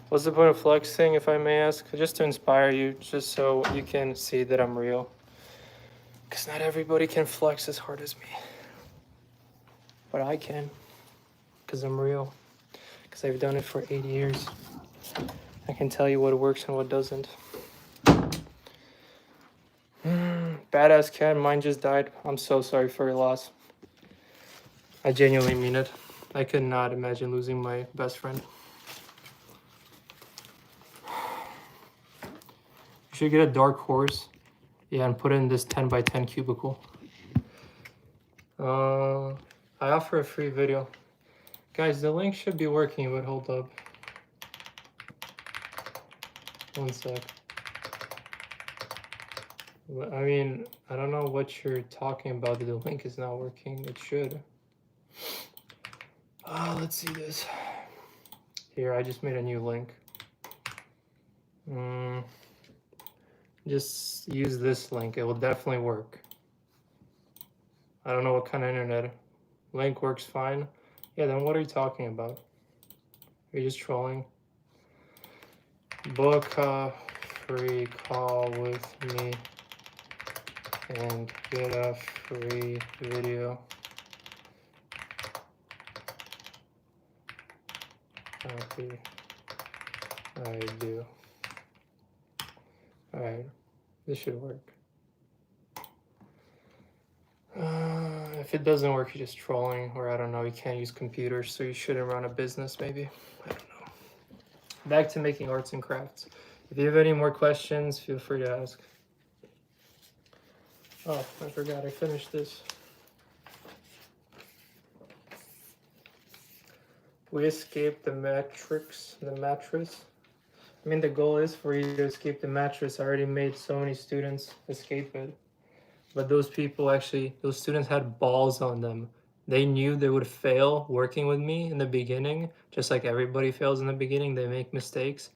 What's the point of flexing, if I may ask? Just to inspire you, just so you can see that I'm real. Because not everybody can flex as hard as me. But I can. Because I'm real. Because I've done it for 8 years. I can tell you what works and what doesn't. Badass cat, mine just died. I'm so sorry for your loss. I genuinely mean it. I could not imagine losing my best friend. You should get a dark horse. Yeah, and put it in this 10 by 10 cubicle. I offer a free video. Guys, the link should be working, but hold up. One sec. I mean, I don't know what you're talking about. The link is not working. It should. Let's see this. Here, I just made a new link. Just use this link. It will definitely work. I don't know what kind of internet. Link works fine. Yeah, then what are you talking about? Are you just trolling? Book a free call with me and get a free video. Happy I do. Alright, this should work. If it doesn't work, you're just trolling, or I don't know, you can't use computers, so you shouldn't run a business, maybe. I don't know. Back to making arts and crafts. If you have any more questions, feel free to ask. Oh, I forgot, I finished this. We escaped the mattress. I mean, the goal is for you to escape the mattress. I already made so many students escape it. But those people actually, those students had balls on them. They knew they would fail working with me in the beginning, just like everybody fails in the beginning. They make mistakes,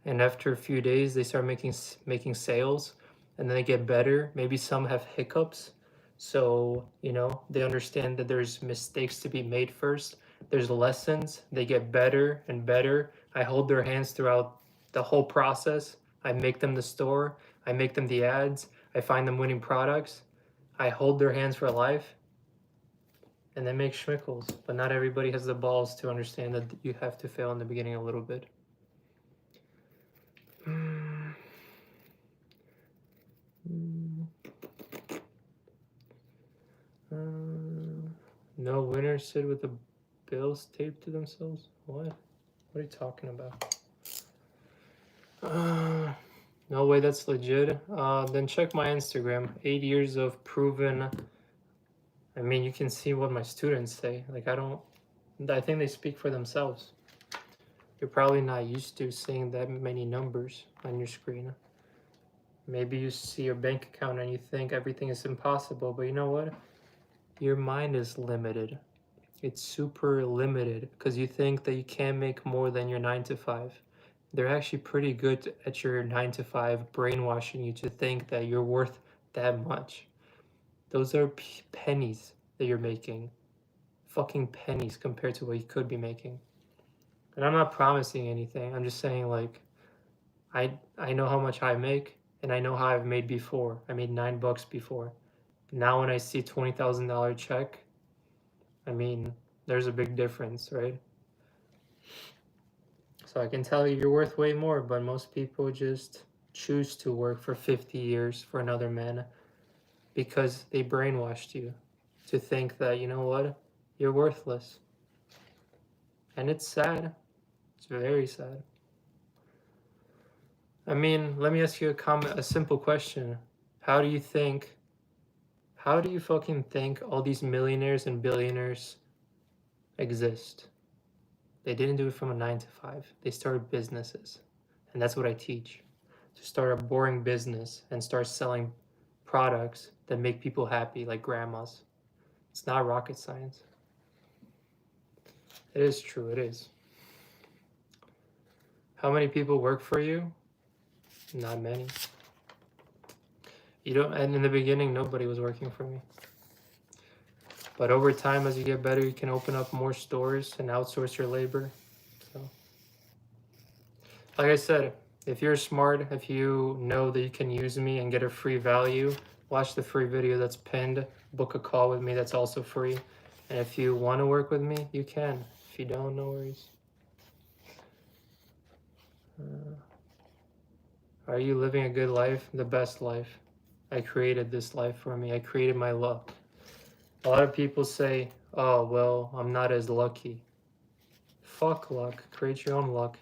and after a few days, they start making sales, and then they get better. Maybe some have hiccups, so they understand that there's mistakes to be made first. There's lessons. They get better and better. I hold their hands throughout the whole process. I make them the store. I make them the ads. I find them winning products. I hold their hands for life, and they make schmickles. But not everybody has the balls to understand that you have to fail in the beginning a little bit. No winners sit with the bills taped to themselves? What? What are you talking about? No way that's legit. Then check my Instagram. 8 years of proven. I mean, you can see what my students say. Like, I think they speak for themselves. You're probably not used to seeing that many numbers on your screen. Maybe you see your bank account and you think everything is impossible, but you know what? Your mind is limited. It's super limited because you think that you can't make more than your 9 to 5. They're actually pretty good at your 9 to 5, brainwashing you to think that you're worth that much. Those are pennies that you're making. Fucking pennies compared to what you could be making. And I'm not promising anything. I'm just saying, like, I know how much I make, and I know how I've made before. I made $9 before. Now when I see $20,000 check, I mean, there's a big difference, right? So I can tell you you're worth way more, but most people just choose to work for 50 years for another man because they brainwashed you to think that, you know what, you're worthless. And it's sad. It's very sad. I mean, let me ask you a simple question. How do you fucking think all these millionaires and billionaires exist? They didn't do it from a 9 to 5. They started businesses. And that's what I teach. To start a boring business and start selling products that make people happy, like grandmas. It's not rocket science. It is true, it is. How many people work for you? Not many. And in the beginning, nobody was working for me. But over time, as you get better, you can open up more stores and outsource your labor. So, like I said, if you're smart, if you know that you can use me and get a free value, watch the free video that's pinned, book a call with me that's also free. And if you want to work with me, you can. If you don't, no worries. Are you living a good life? The best life. I created this life for me. I created my luck. A lot of people say, oh, well, I'm not as lucky. Fuck luck. Create your own luck.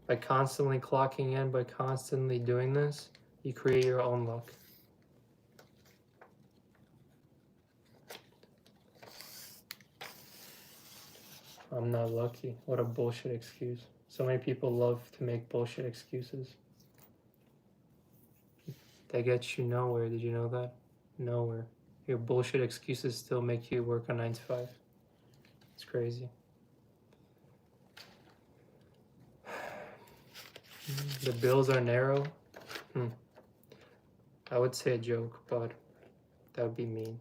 By constantly clocking in, by constantly doing this, you create your own luck. I'm not lucky. What a bullshit excuse. So many people love to make bullshit excuses. That gets you nowhere. Did you know that? Nowhere. Your bullshit excuses still make you work a 9 to 5. It's crazy. The bills are narrow. I would say a joke, but that would be mean.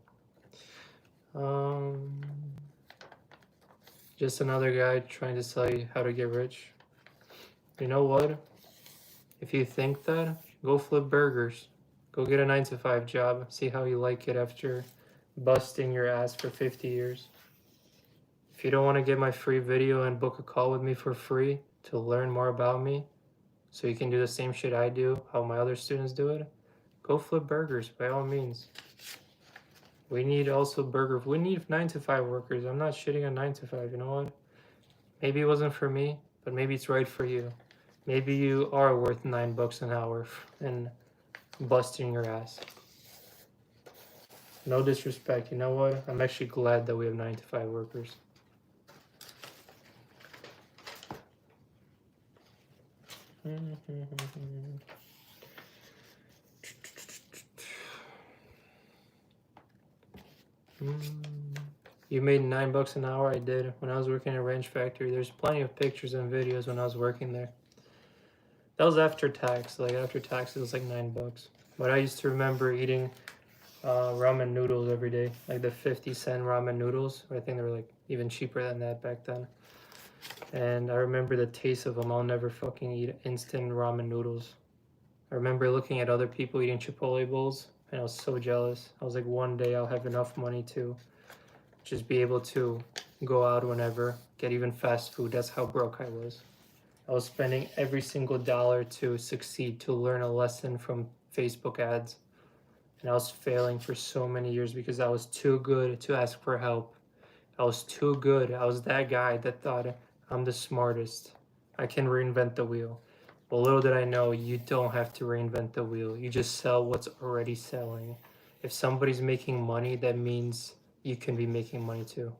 Just another guy trying to tell you how to get rich. You know what? If you think that, go flip burgers. Go get a 9 to 5 job. See how you like it after busting your ass for 50 years. If you don't want to get my free video and book a call with me for free to learn more about me, so you can do the same shit I do, how my other students do it, go flip burgers by all means. We need 9 to 5 workers. I'm not shitting on 9 to 5, you know what? Maybe it wasn't for me, but maybe it's right for you. Maybe you are worth $9 an hour and busting your ass. No disrespect, you know what? I'm actually glad that we have 9 to 5 workers. You made $9 an hour? I did. When I was working at a ranch factory, there's plenty of pictures and videos when I was working there. That was after tax. Like after tax, it was like $9. But I used to remember eating ramen noodles every day, like the 50-cent ramen noodles. I think they were like even cheaper than that back then. And I remember the taste of them. I'll never fucking eat instant ramen noodles. I remember looking at other people eating Chipotle bowls, and I was so jealous. I was like, one day I'll have enough money to just be able to go out whenever, get even fast food. That's how broke I was. I was spending every single dollar to succeed, to learn a lesson from Facebook ads. And I was failing for so many years because I was too good to ask for help. I was too good. I was that guy that thought I'm the smartest. I can reinvent the wheel. Well, little did I know, you don't have to reinvent the wheel. You just sell what's already selling. If somebody's making money, that means you can be making money too.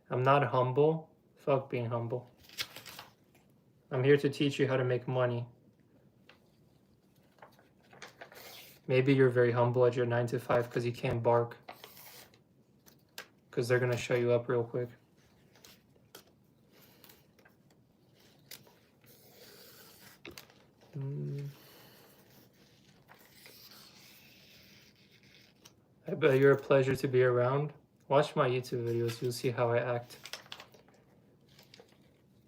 I'm not humble. Fuck being humble. I'm here to teach you how to make money. Maybe you're very humble at your 9 to 5 because you can't bark. Because they're going to show you up real quick. I bet you're a pleasure to be around. Watch my YouTube videos, you'll see how I act.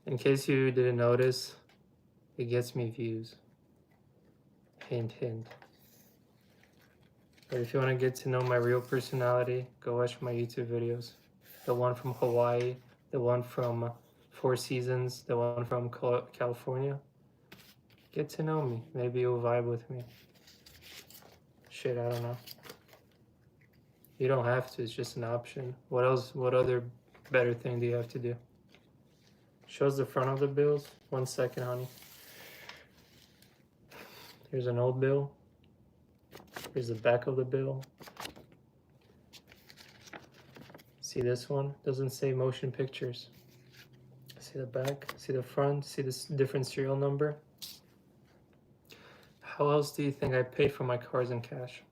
In case you didn't notice, it gets me views. Hint, hint. But if you want to get to know my real personality, go watch my YouTube videos. The one from Hawaii, the one from Four Seasons, the one from California. Get to know me. Maybe you'll vibe with me. Shit, I don't know. You don't have to, it's just an option. What else, what other better thing do you have to do? Shows the front of the bills. 1 second, honey. Here's an old bill. Here's the back of the bill. See this one? Doesn't say motion pictures. See the back? See the front? See this different serial number? How else do you think I paid for my cars in cash?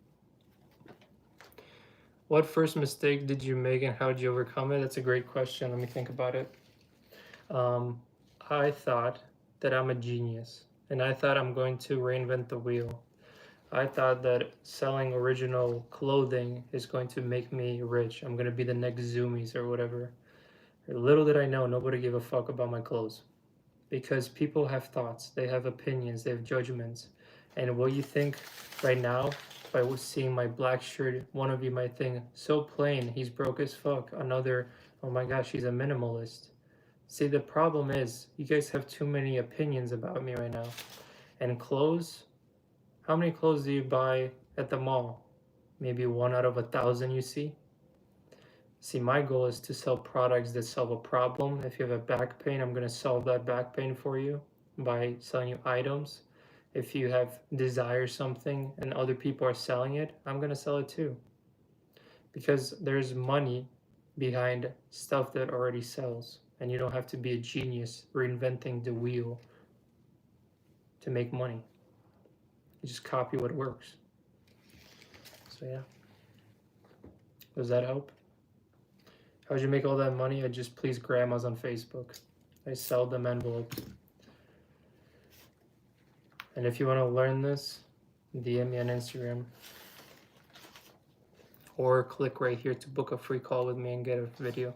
What first mistake did you make and how did you overcome it? That's a great question. Let me think about it. I thought that I'm a genius and I thought I'm going to reinvent the wheel. I thought that selling original clothing is going to make me rich. I'm going to be the next Zoomies or whatever. Little did I know, nobody gave a fuck about my clothes. Because people have thoughts, they have opinions, they have judgments. And what you think right now, by seeing my black shirt, one of you might think, so plain, he's broke as fuck. Another, oh my gosh, he's a minimalist. See, the problem is, you guys have too many opinions about me right now. And clothes, how many clothes do you buy at the mall? Maybe 1 out of 1,000 you see? See, my goal is to sell products that solve a problem. If you have a back pain, I'm going to solve that back pain for you by selling you items. If you have desire something and other people are selling it, I'm going to sell it too. Because there's money behind stuff that already sells. And you don't have to be a genius reinventing the wheel to make money. You just copy what works. So yeah. Does that help? How'd you make all that money? I just please grandmas on Facebook. I sell them envelopes. And if you want to learn this, DM me on Instagram. Or click right here to book a free call with me and get a video.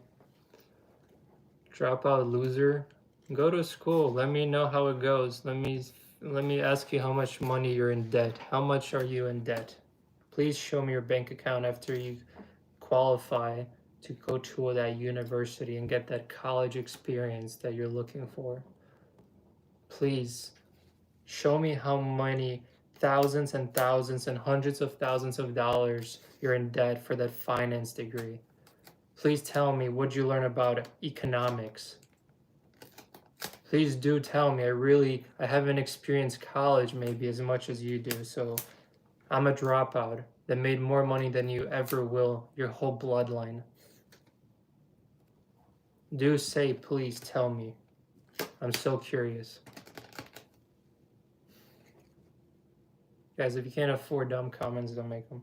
Dropout loser. Go to school. Let me know how it goes. Let me ask you how much money you're in debt. How much are you in debt? Please show me your bank account after you qualify to go to that university and get that college experience that you're looking for. Please show me how many thousands and thousands and hundreds of thousands of dollars you're in debt for that finance degree. Please tell me, what'd you learn about economics? Please do tell me. I haven't experienced college maybe as much as you do, so I'm a dropout that made more money than you ever will, your whole bloodline. Do say, please tell me. I'm so curious. Guys, if you can't afford dumb comments, don't make them.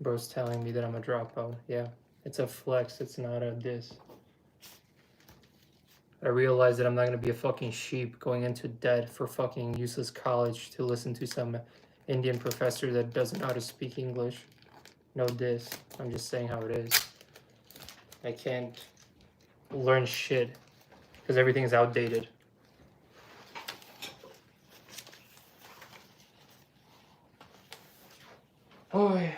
Bro's telling me that I'm a dropout. Yeah, it's a flex. It's not a diss. I realize that I'm not gonna be a fucking sheep going into debt for fucking useless college to listen to some Indian professor that doesn't know how to speak English. No diss. I'm just saying how it is. I can't learn shit because everything's outdated. Oh yeah.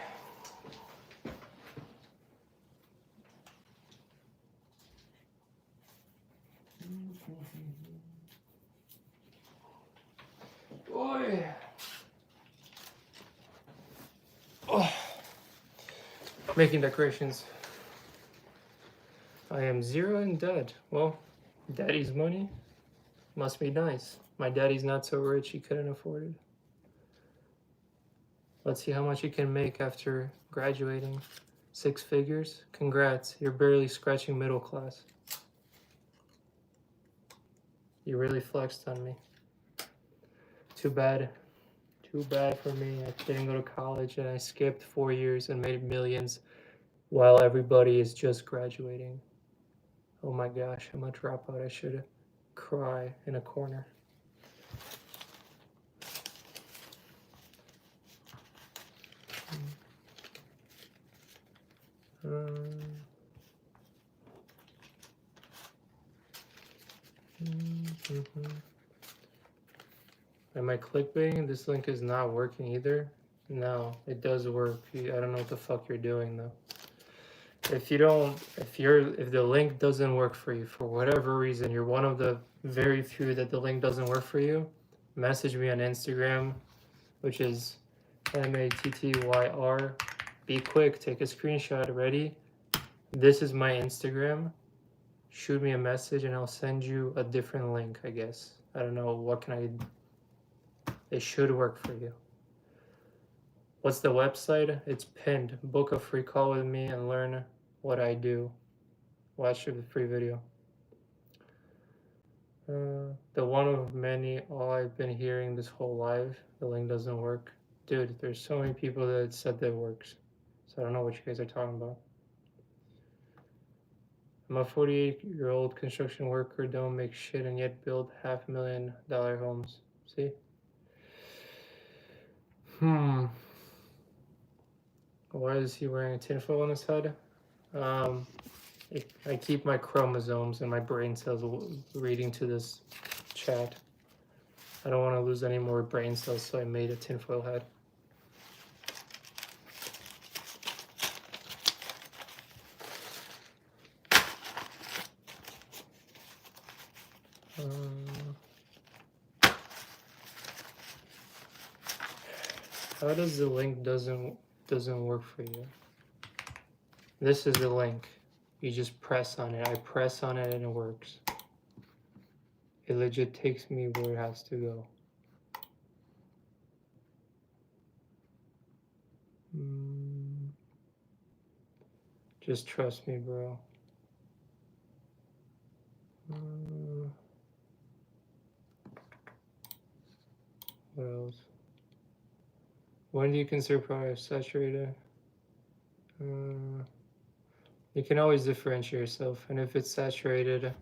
Boy. Oh. Making decorations. I am zero in debt. Well, daddy's money must be nice. My daddy's not so rich, he couldn't afford it. Let's see how much you can make after graduating. 6 figures? Congrats, you're barely scratching middle class. You really flexed on me. Too bad. Too bad for me. I didn't go to college and I skipped 4 years and made millions while everybody is just graduating. Oh my gosh, I'm a dropout. I should cry in a corner. Am I clickbaiting? This link is not working either. No, it does work. I don't know what the fuck you're doing though. If the link doesn't work for you for whatever reason, you're one of the very few that the link doesn't work for you, message me on Instagram, which is MATTYR. Be quick, take a screenshot. Ready? This is my Instagram. Shoot me a message and I'll send you a different link, I guess. I don't know, what can I... It should work for you. What's the website? It's pinned. Book a free call with me and learn what I do. Watch the free video. The one of many, all I've been hearing this whole life. The link doesn't work. Dude, there's so many people that said that it works. So I don't know what you guys are talking about. I'm a 48-year-old construction worker, don't make shit and yet build $500,000 homes. See? Why is he wearing a tinfoil on his head? I keep my chromosomes and my brain cells reading to this chat. I don't want to lose any more brain cells, so I made a tinfoil head. How does the link doesn't work for you? This is the link. You just press on it. I press on it and it works. It legit takes me where it has to go. Just trust me, bro. What else? When do you consider product saturated? You can always differentiate yourself, and if it's saturated,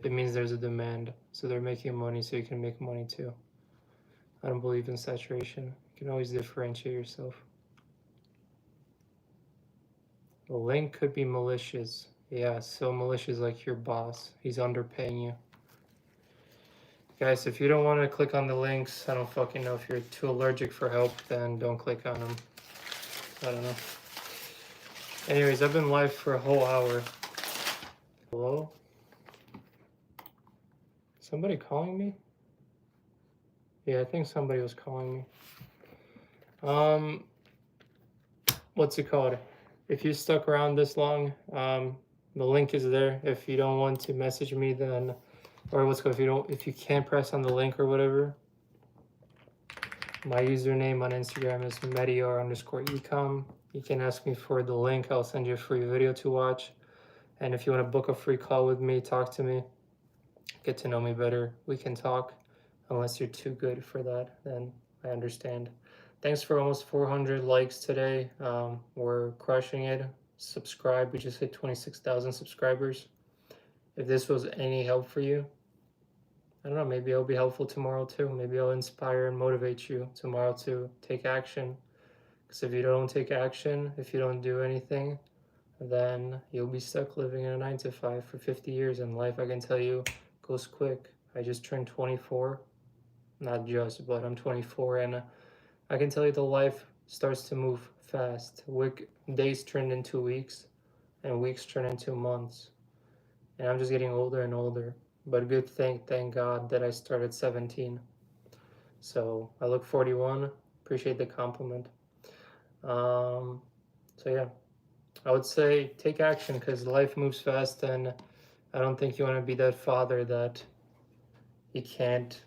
it means there's a demand. So they're making money, so you can make money too. I don't believe in saturation. You can always differentiate yourself. The link could be malicious. Yeah, so malicious like your boss. He's underpaying you. Guys, if you don't want to click on the links, I don't fucking know. If you're too allergic for help, then don't click on them. I don't know. Anyways, I've been live for a whole hour. Hello? Somebody calling me? Yeah, I think somebody was calling me. What's it called? If you stuck around this long, the link is there. If you don't want to message me, then, or what's it called? If you can't press on the link or whatever, my username on Instagram is medior_ecom. You can ask me for the link. I'll send you a free video to watch. And if you want to book a free call with me, talk to me, get to know me better, we can talk. Unless you're too good for that, then I understand. Thanks for almost 400 likes today. We're crushing it. Subscribe. We just hit 26,000 subscribers. If this was any help for you, I don't know, maybe it'll be helpful tomorrow too. Maybe I'll inspire and motivate you tomorrow to take action. Because if you don't take action, if you don't do anything, then you'll be stuck living in a 9 to 5 for 50 years. And life, I can tell you, goes quick. I just turned 24. Not just, but I'm 24, and I can tell you the life starts to move fast. Days turn into weeks, and weeks turn into months. And I'm just getting older and older. But good thing, thank God, that I started 17. So I look 41. Appreciate the compliment. So yeah, I would say take action because life moves fast, and I don't think you want to be that father that you can't,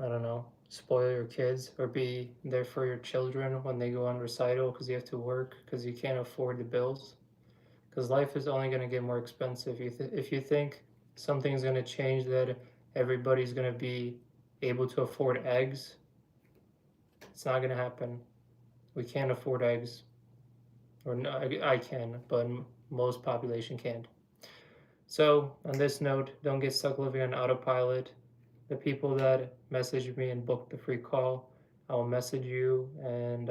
I don't know, spoil your kids or be there for your children when they go on recital because you have to work because you can't afford the bills. Because life is only going to get more expensive. If you think something's going to change, that everybody's going to be able to afford eggs, it's not going to happen. We can't afford eggs. Or no, I can, but most population can't. So on this note, don't get stuck living on autopilot. The people that message me and book the free call, I'll message you and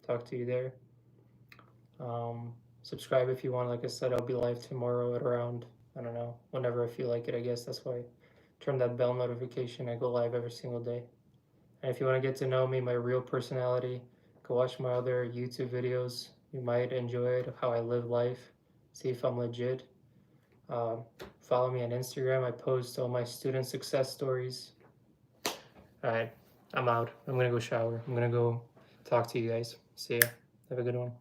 talk to you there. Subscribe if you want. Like I said, I'll be live tomorrow at around, I don't know, whenever I feel like it, I guess. That's why I turn that bell notification. I go live every single day. And if you want to get to know me, my real personality, go watch my other YouTube videos. You might enjoy it, how I live life, see if I'm legit. Follow me on Instagram. I post all my student success stories. All right, I'm out. I'm going to go shower. I'm going to go talk to you guys. See ya. Have a good one.